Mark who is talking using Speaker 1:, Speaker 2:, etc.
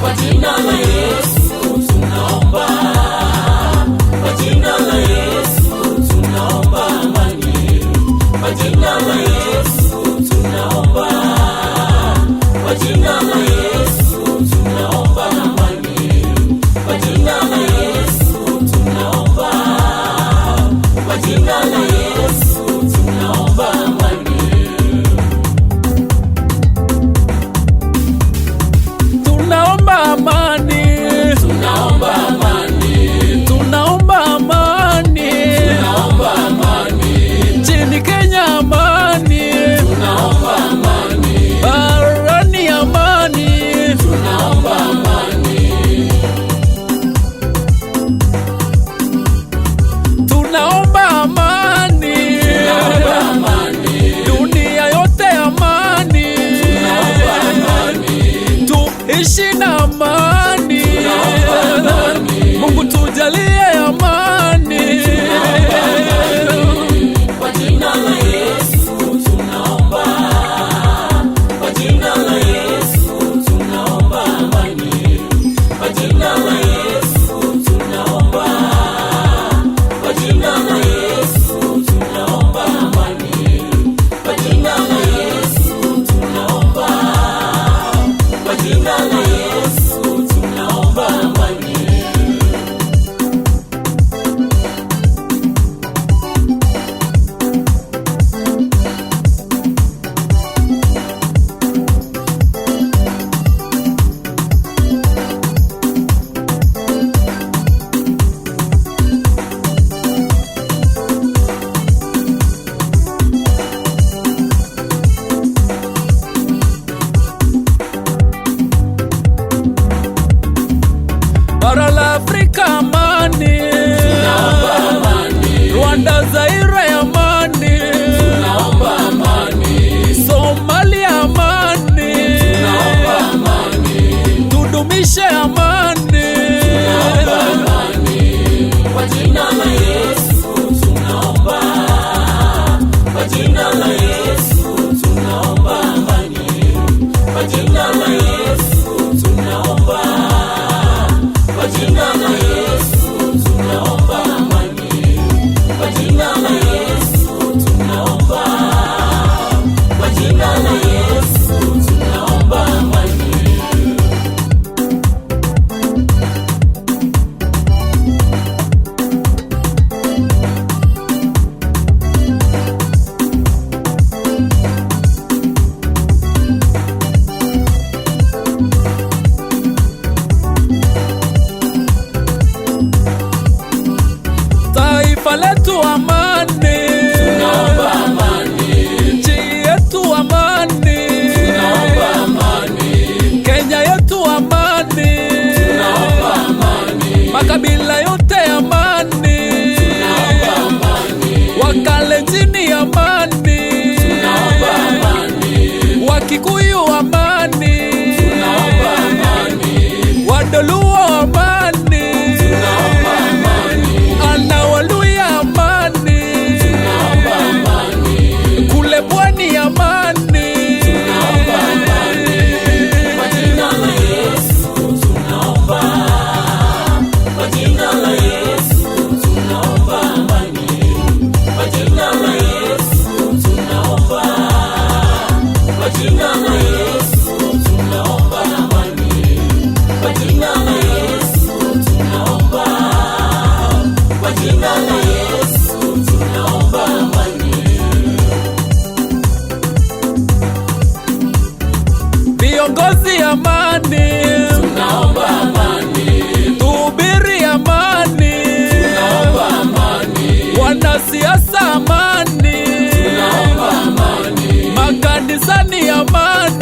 Speaker 1: Kwa jina la Yesu tunaomba, kwa jina la Yesu tunaomba amani, kwa jina la Yesu tunaomba, kwa jina la Yesu tunaomba amani, kwa jina la Yesu tunaomba, kwa jina la Yesu tunaomba amani.
Speaker 2: Tunaomba amani,
Speaker 1: Tunaomba amani,
Speaker 2: tunaomba amani,
Speaker 1: tunaomba amani,
Speaker 2: nchini Kenya amani,
Speaker 1: tunaomba amani,
Speaker 2: barani amani,
Speaker 1: tunaomba amani,
Speaker 2: tunaomba amani,
Speaker 1: tunaomba amani,
Speaker 2: dunia yote amani,
Speaker 1: tunaomba amani,
Speaker 2: tuishi na amani,
Speaker 1: tunaomba amani,
Speaker 2: Mungu tujalie amani.
Speaker 1: kwa jina la Yesu tunaomba, kwa jina la Yesu tunaomba amani, kwa jina la Yesu tunaomba, kwa jina la Yesu tunaomba amani, kwa jina la Yesu tunaomba, kwa jina la Yesu tunaomba amani.
Speaker 2: Bara la Afrika amani,
Speaker 1: Tunaomba amani,
Speaker 2: Rwanda Zaire amani,
Speaker 1: tunaomba amani,
Speaker 2: Somalia amani,
Speaker 1: tunaomba amani,
Speaker 2: tudumishe amani,
Speaker 1: tunaomba amani, kwa jina la Yesu tunaomba, kwa jina la Yesu tunaomba amani, kwa jina la Yesu tunaomba, kwa jina la Yesu tunaomba amani, kwa jina la Yesu tunaomba, kwa jina la Yesu tunaomba amani.
Speaker 2: taifa letu amani,
Speaker 1: Tunaomba amani,
Speaker 2: nchi yetu amani,
Speaker 1: tunaomba amani,
Speaker 2: Kenya yetu amani,
Speaker 1: tunaomba amani,
Speaker 2: makabila yote amani,
Speaker 1: tunaomba amani,
Speaker 2: Wakalenjini amani,
Speaker 1: tunaomba amani,
Speaker 2: Wakikuyu amani,
Speaker 1: tunaomba amani,
Speaker 2: Wadoluo amani,
Speaker 1: tunaomba amani,
Speaker 2: Anawaluya amani,
Speaker 1: tunaomba amani,
Speaker 2: kule pwani amani,
Speaker 1: tunaomba amani, kwa jina la Yesu tunaomba, kwa jina la Yesu tunaomba amani, kwa jina la Yesu tunaomba, kwa jina la Yesu tunaomba amani, kwa jina la Yesu tunaomba, kwa jina la Yesu tunaomba amani.
Speaker 2: viongozi amani,
Speaker 1: Tunaomba amani,
Speaker 2: tuhubiri amani,
Speaker 1: tunaomba amani,
Speaker 2: wanasiasa amani,
Speaker 1: tunaomba amani,
Speaker 2: makanisani amani,